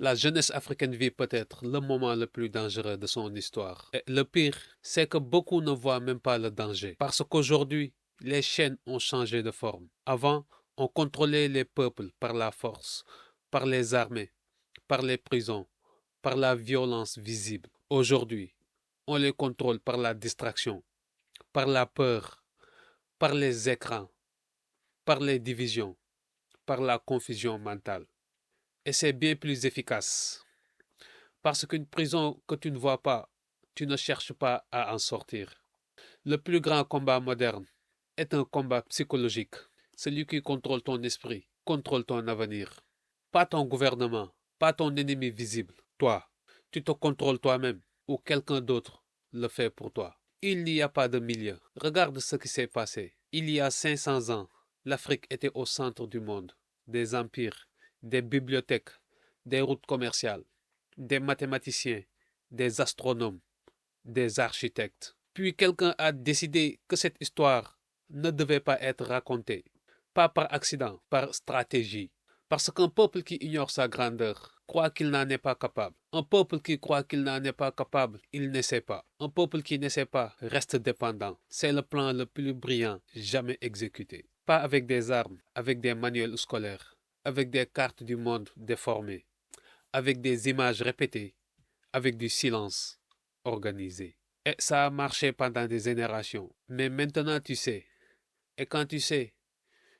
La jeunesse africaine vit peut-être le moment le plus dangereux de son histoire. Et le pire, c'est que beaucoup ne voient même pas le danger. Parce qu'aujourd'hui, les chaînes ont changé de forme. Avant, on contrôlait les peuples par la force, par les armées, par les prisons, par la violence visible. Aujourd'hui, on les contrôle par la distraction, par la peur, par les écrans, par les divisions, par la confusion mentale. Et c'est bien plus efficace. Parce qu'une prison que tu ne vois pas, tu ne cherches pas à en sortir. Le plus grand combat moderne est un combat psychologique. Celui qui contrôle ton esprit, contrôle ton avenir. Pas ton gouvernement, pas ton ennemi visible, toi. Tu te contrôles toi-même ou quelqu'un d'autre le fait pour toi. Il n'y a pas de milieu. Regarde ce qui s'est passé. Il y a 500 ans, l'Afrique était au centre du monde. Des empires, des bibliothèques, des routes commerciales, des mathématiciens, des astronomes, des architectes. Puis quelqu'un a décidé que cette histoire ne devait pas être racontée, pas par accident, par stratégie. Parce qu'un peuple qui ignore sa grandeur croit qu'il n'en est pas capable. Un peuple qui croit qu'il n'en est pas capable, il ne sait pas. Un peuple qui ne sait pas reste dépendant. C'est le plan le plus brillant jamais exécuté. Pas avec des armes, avec des manuels scolaires, avec des cartes du monde déformées, avec des images répétées, avec du silence organisé. Et ça a marché pendant des générations. Mais maintenant tu sais. Et quand tu sais,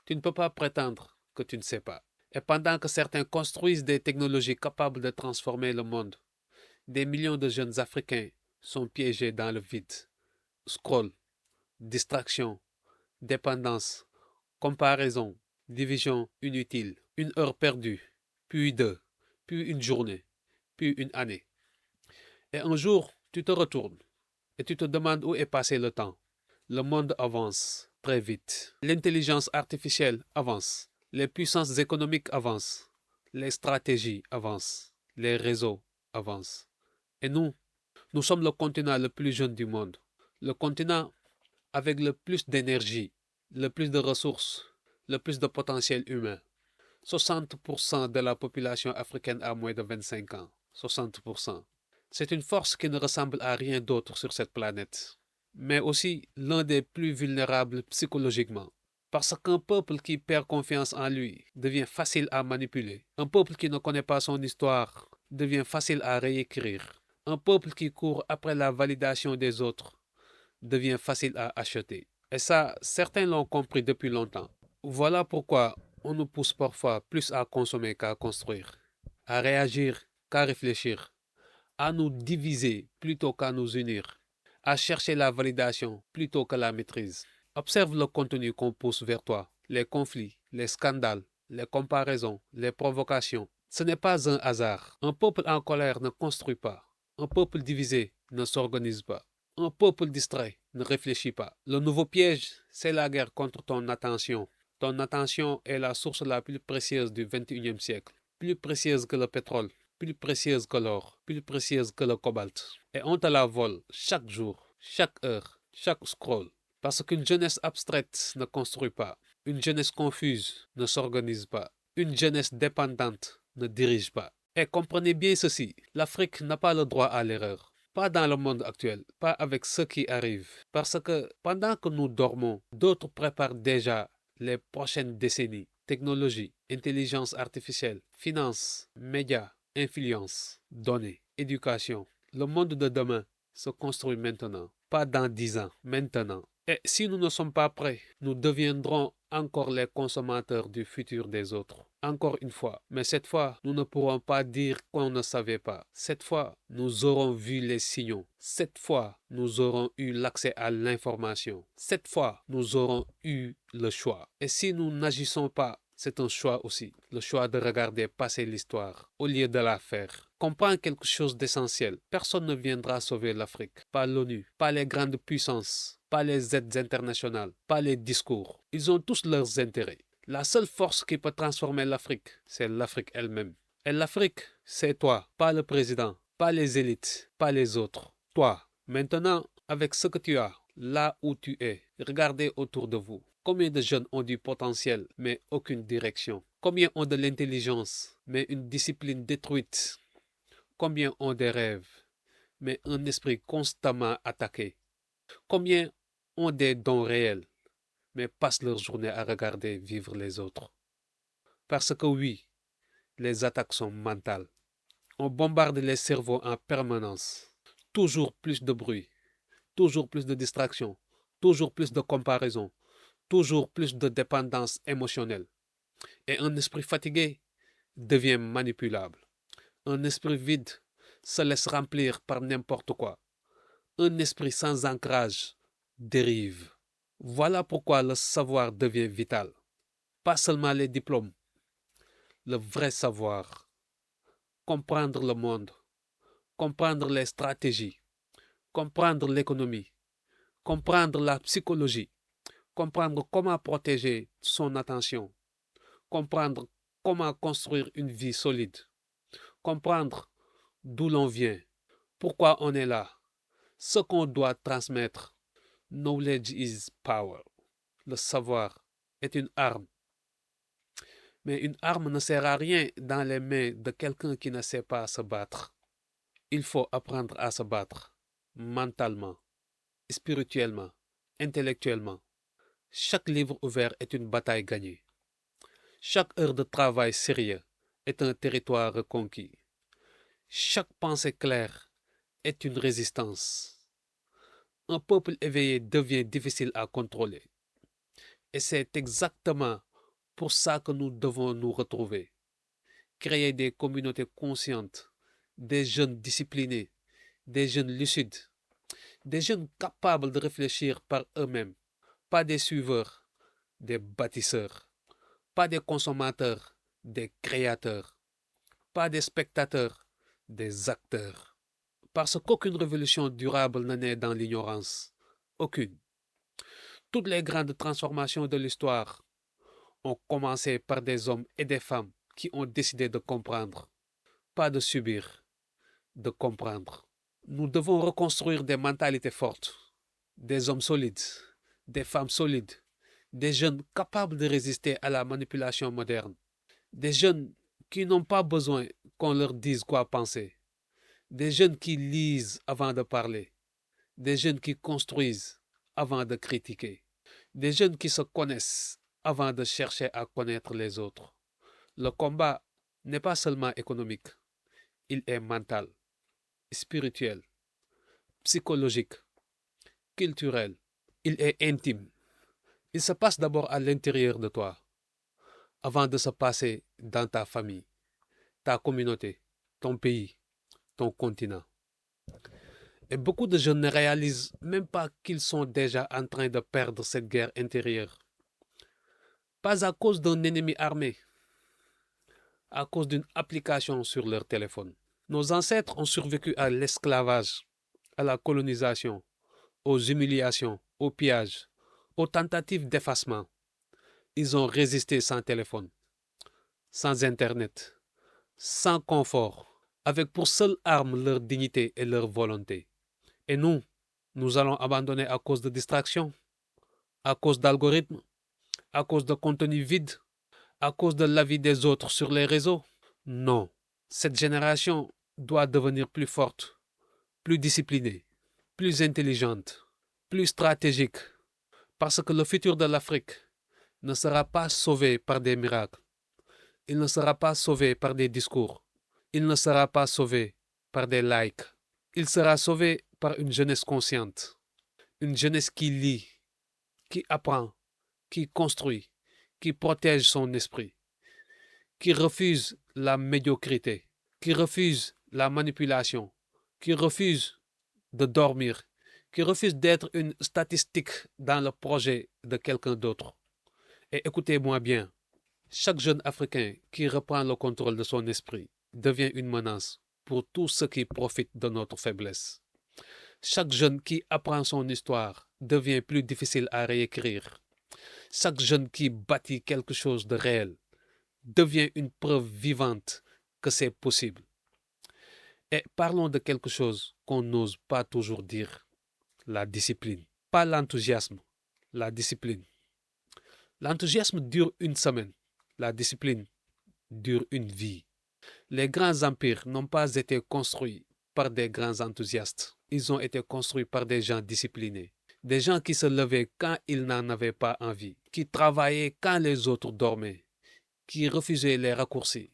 tu ne peux pas prétendre que tu ne sais pas. Et pendant que certains construisent des technologies capables de transformer le monde, des millions de jeunes Africains sont piégés dans le vide. Scroll, distraction, dépendance, comparaison, division inutile, une heure perdue, puis deux, puis une journée, puis une année. Et un jour, tu te retournes et tu te demandes où est passé le temps. Le monde avance très vite. L'intelligence artificielle avance. Les puissances économiques avancent. Les stratégies avancent. Les réseaux avancent. Et nous sommes le continent le plus jeune du monde. Le continent avec le plus d'énergie, le plus de ressources, le plus de potentiel humain. 60% de la population africaine a moins de 25 ans. 60%. C'est une force qui ne ressemble à rien d'autre sur cette planète, mais aussi l'un des plus vulnérables psychologiquement. Parce qu'un peuple qui perd confiance en lui devient facile à manipuler. Un peuple qui ne connaît pas son histoire devient facile à réécrire. Un peuple qui court après la validation des autres devient facile à acheter. Et ça, certains l'ont compris depuis longtemps. Voilà pourquoi on nous pousse parfois plus à consommer qu'à construire, à réagir qu'à réfléchir, à nous diviser plutôt qu'à nous unir, à chercher la validation plutôt que la maîtrise. Observe le contenu qu'on pousse vers toi, les conflits, les scandales, les comparaisons, les provocations. Ce n'est pas un hasard. Un peuple en colère ne construit pas. Un peuple divisé ne s'organise pas. Un peuple distrait ne réfléchit pas. Le nouveau piège, c'est la guerre contre ton attention. Ton attention est la source la plus précieuse du 21e siècle, plus précieuse que le pétrole, plus précieuse que l'or, plus précieuse que le cobalt. Et on te la vole chaque jour, chaque heure, chaque scroll. Parce qu'une jeunesse abstraite ne construit pas, une jeunesse confuse ne s'organise pas, une jeunesse dépendante ne dirige pas. Et comprenez bien ceci, l'Afrique n'a pas le droit à l'erreur. Pas dans le monde actuel, pas avec ce qui arrive. Parce que pendant que nous dormons, d'autres préparent déjà les prochaines décennies. Technologie, intelligence artificielle, finance, médias, influence, données, éducation. Le monde de demain se construit maintenant, pas dans 10 ans, maintenant. Et si nous ne sommes pas prêts, nous deviendrons encore les consommateurs du futur des autres. Encore une fois. Mais cette fois, nous ne pourrons pas dire qu'on ne savait pas. Cette fois, nous aurons vu les signaux. Cette fois, nous aurons eu l'accès à l'information. Cette fois, nous aurons eu le choix. Et si nous n'agissons pas, c'est un choix aussi. Le choix de regarder passer l'histoire au lieu de la faire. Comprends quelque chose d'essentiel. Personne ne viendra sauver l'Afrique. Pas l'ONU, pas les grandes puissances, pas les aides internationales, pas les discours. Ils ont tous leurs intérêts. La seule force qui peut transformer l'Afrique, c'est l'Afrique elle-même. Et l'Afrique, c'est toi, pas le président, pas les élites, pas les autres. Toi. Maintenant, avec ce que tu as, là où tu es, regardez autour de vous. Combien de jeunes ont du potentiel, mais aucune direction? Combien ont de l'intelligence, mais une discipline détruite? Combien ont des rêves, mais un esprit constamment attaqué? Combien ont des dons réels, mais passent leur journée à regarder vivre les autres? Parce que oui, les attaques sont mentales. On bombarde les cerveaux en permanence. Toujours plus de bruit, toujours plus de distractions, toujours plus de comparaisons, toujours plus de dépendance émotionnelle. Et un esprit fatigué devient manipulable. Un esprit vide se laisse remplir par n'importe quoi. Un esprit sans ancrage dérive. Voilà pourquoi le savoir devient vital. Pas seulement les diplômes, le vrai savoir. Comprendre le monde, comprendre les stratégies, comprendre l'économie, comprendre la psychologie, comprendre comment protéger son attention, comprendre comment construire une vie solide, comprendre d'où l'on vient, pourquoi on est là, ce qu'on doit transmettre. Knowledge is power. Le savoir est une arme. Mais une arme ne sert à rien dans les mains de quelqu'un qui ne sait pas se battre. Il faut apprendre à se battre mentalement, spirituellement, intellectuellement. Chaque livre ouvert est une bataille gagnée. Chaque heure de travail sérieux est un territoire reconquis. Chaque pensée claire est une résistance. Un peuple éveillé devient difficile à contrôler. Et c'est exactement pour ça que nous devons nous retrouver. Créer des communautés conscientes, des jeunes disciplinés, des jeunes lucides, des jeunes capables de réfléchir par eux-mêmes, pas des suiveurs, des bâtisseurs, pas des consommateurs, des créateurs, pas des spectateurs, des acteurs. Parce qu'aucune révolution durable ne naît dans l'ignorance. Aucune. Toutes les grandes transformations de l'histoire ont commencé par des hommes et des femmes qui ont décidé de comprendre, pas de subir, de comprendre. Nous devons reconstruire des mentalités fortes, des hommes solides, des femmes solides, des jeunes capables de résister à la manipulation moderne, des jeunes qui n'ont pas besoin qu'on leur dise quoi penser, des jeunes qui lisent avant de parler, des jeunes qui construisent avant de critiquer, des jeunes qui se connaissent avant de chercher à connaître les autres. Le combat n'est pas seulement économique, il est mental, spirituel, psychologique, culturel, il est intime. Il se passe d'abord à l'intérieur de toi, avant de se passer dans ta famille, ta communauté, ton pays, ton continent. Et beaucoup de jeunes ne réalisent même pas qu'ils sont déjà en train de perdre cette guerre intérieure. Pas à cause d'un ennemi armé, à cause d'une application sur leur téléphone. Nos ancêtres ont survécu à l'esclavage, à la colonisation, aux humiliations, aux pillages, aux tentatives d'effacement. Ils ont résisté sans téléphone, sans Internet, sans confort, avec pour seule arme leur dignité et leur volonté. Et nous allons abandonner à cause de distractions, à cause d'algorithmes, à cause de contenu vide, à cause de l'avis des autres sur les réseaux. Non, cette génération doit devenir plus forte, plus disciplinée, plus intelligente, plus stratégique, parce que le futur de l'Afrique ne sera pas sauvé par des miracles. Il ne sera pas sauvé par des discours. Il ne sera pas sauvé par des likes. Il sera sauvé par une jeunesse consciente. Une jeunesse qui lit, qui apprend, qui construit, qui protège son esprit, qui refuse la médiocrité, qui refuse la manipulation, qui refuse de dormir, qui refuse d'être une statistique dans le projet de quelqu'un d'autre. Et écoutez-moi bien, chaque jeune Africain qui reprend le contrôle de son esprit devient une menace pour tous ceux qui profitent de notre faiblesse. Chaque jeune qui apprend son histoire devient plus difficile à réécrire. Chaque jeune qui bâtit quelque chose de réel devient une preuve vivante que c'est possible. Et parlons de quelque chose qu'on n'ose pas toujours dire, la discipline. Pas l'enthousiasme, la discipline. L'enthousiasme dure une semaine. La discipline dure une vie. Les grands empires n'ont pas été construits par des grands enthousiastes. Ils ont été construits par des gens disciplinés. Des gens qui se levaient quand ils n'en avaient pas envie, qui travaillaient quand les autres dormaient, qui refusaient les raccourcis,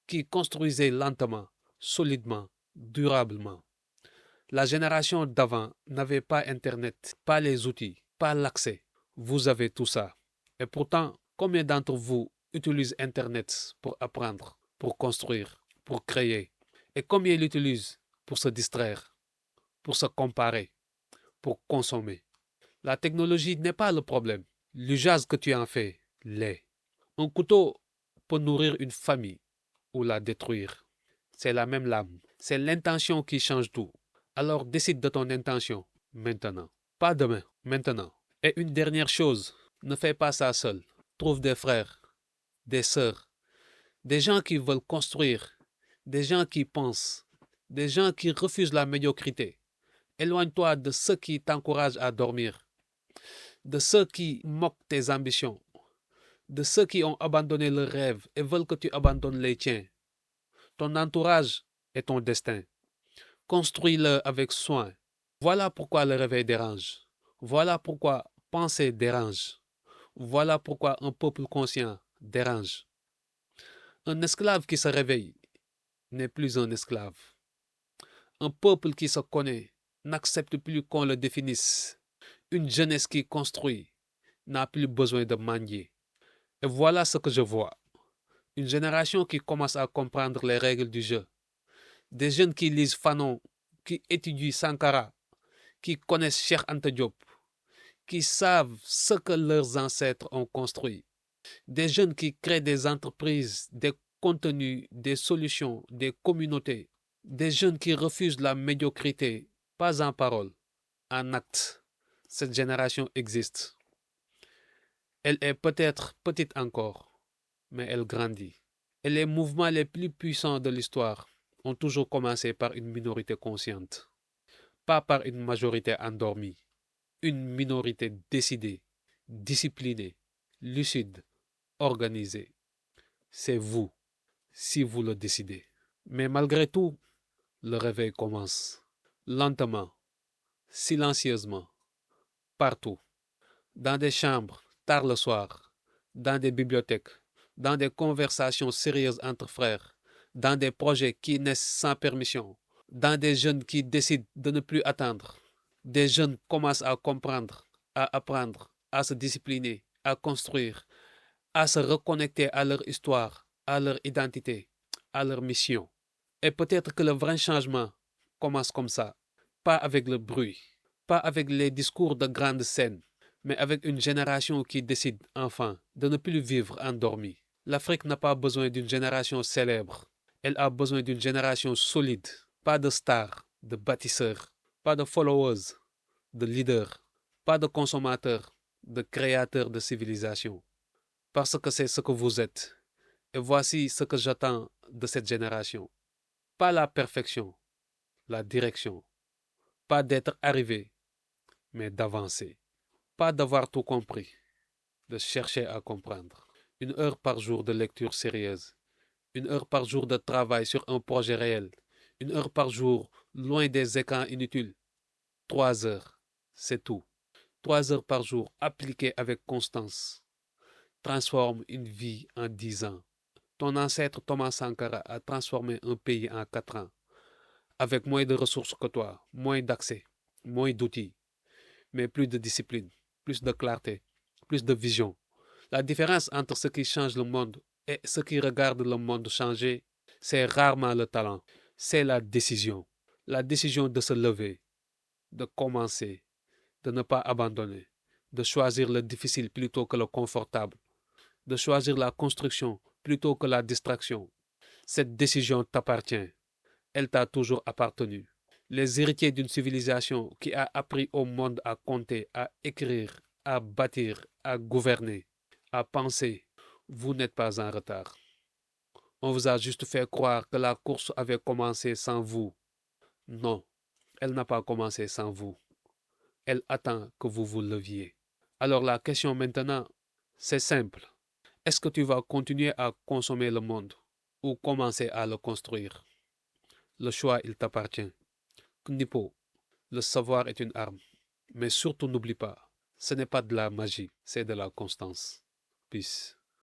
qui construisaient lentement, solidement, durablement. La génération d'avant n'avait pas Internet, pas les outils, pas l'accès. Vous avez tout ça. Et pourtant, combien d'entre vous utilisent Internet pour apprendre, pour construire, pour créer? Et combien l'utilisent pour se distraire, pour se comparer, pour consommer? La technologie n'est pas le problème. L'usage que tu en fais l'est. Un couteau peut nourrir une famille ou la détruire. C'est la même lame. C'est l'intention qui change tout. Alors décide de ton intention maintenant. Pas demain, maintenant. Et une dernière chose, ne fais pas ça seul. Trouve des frères, des sœurs, des gens qui veulent construire, des gens qui pensent, des gens qui refusent la médiocrité. Éloigne-toi de ceux qui t'encouragent à dormir, de ceux qui moquent tes ambitions, de ceux qui ont abandonné leurs rêves et veulent que tu abandonnes les tiens. Ton entourage est ton destin. Construis-le avec soin. Voilà pourquoi le réveil dérange. Voilà pourquoi penser dérange. Voilà pourquoi un peuple conscient dérange. Un esclave qui se réveille n'est plus un esclave. Un peuple qui se connaît n'accepte plus qu'on le définisse. Une jeunesse qui construit n'a plus besoin de mendier. Et voilà ce que je vois. Une génération qui commence à comprendre les règles du jeu. Des jeunes qui lisent Fanon, qui étudient Sankara, qui connaissent Cheikh Anta Diop, qui savent ce que leurs ancêtres ont construit. Des jeunes qui créent des entreprises, des contenus, des solutions, des communautés. Des jeunes qui refusent la médiocrité, pas en parole, en acte. Cette génération existe. Elle est peut-être petite encore, mais elle grandit. Et les mouvements les plus puissants de l'histoire ont toujours commencé par une minorité consciente, pas par une majorité endormie. Une minorité décidée, disciplinée, lucide, organisée. C'est vous, si vous le décidez. Mais malgré tout, le réveil commence. Lentement, silencieusement, partout. Dans des chambres, tard le soir. Dans des bibliothèques. Dans des conversations sérieuses entre frères. Dans des projets qui naissent sans permission. Dans des jeunes qui décident de ne plus attendre. Des jeunes commencent à comprendre, à apprendre, à se discipliner, à construire, à se reconnecter à leur histoire, à leur identité, à leur mission. Et peut-être que le vrai changement commence comme ça, pas avec le bruit, pas avec les discours de grandes scènes, mais avec une génération qui décide enfin de ne plus vivre endormie. L'Afrique n'a pas besoin d'une génération célèbre, elle a besoin d'une génération solide, pas de stars, de bâtisseurs, pas de followers, de leaders, pas de consommateurs, de créateurs de civilisation. Parce que c'est ce que vous êtes. Et voici ce que j'attends de cette génération. Pas la perfection, la direction. Pas d'être arrivé, mais d'avancer. Pas d'avoir tout compris, de chercher à comprendre. 1 heure par jour de lecture sérieuse. 1 heure par jour de travail sur un projet réel. 1 heure par jour, loin des écrans inutiles. 3 heures, c'est tout. 3 heures par jour appliquées avec constance transforme une vie en 10 ans. Ton ancêtre Thomas Sankara a transformé un pays en 4 ans, avec moins de ressources que toi, moins d'accès, moins d'outils, mais plus de discipline, plus de clarté, plus de vision. La différence entre ce qui change le monde et ce qui regarde le monde changer, c'est rarement le talent, c'est la décision. La décision de se lever, de commencer, de ne pas abandonner, de choisir le difficile plutôt que le confortable, de choisir la construction plutôt que la distraction. Cette décision t'appartient. Elle t'a toujours appartenu. Les héritiers d'une civilisation qui a appris au monde à compter, à écrire, à bâtir, à gouverner, à penser, vous n'êtes pas en retard. On vous a juste fait croire que la course avait commencé sans vous. Non, elle n'a pas commencé sans vous. Elle attend que vous vous leviez. Alors la question maintenant, c'est simple. Est-ce que tu vas continuer à consommer le monde ou commencer à le construire? Le choix, il t'appartient. Knipo, le savoir est une arme. Mais surtout n'oublie pas, ce n'est pas de la magie, c'est de la constance. Peace.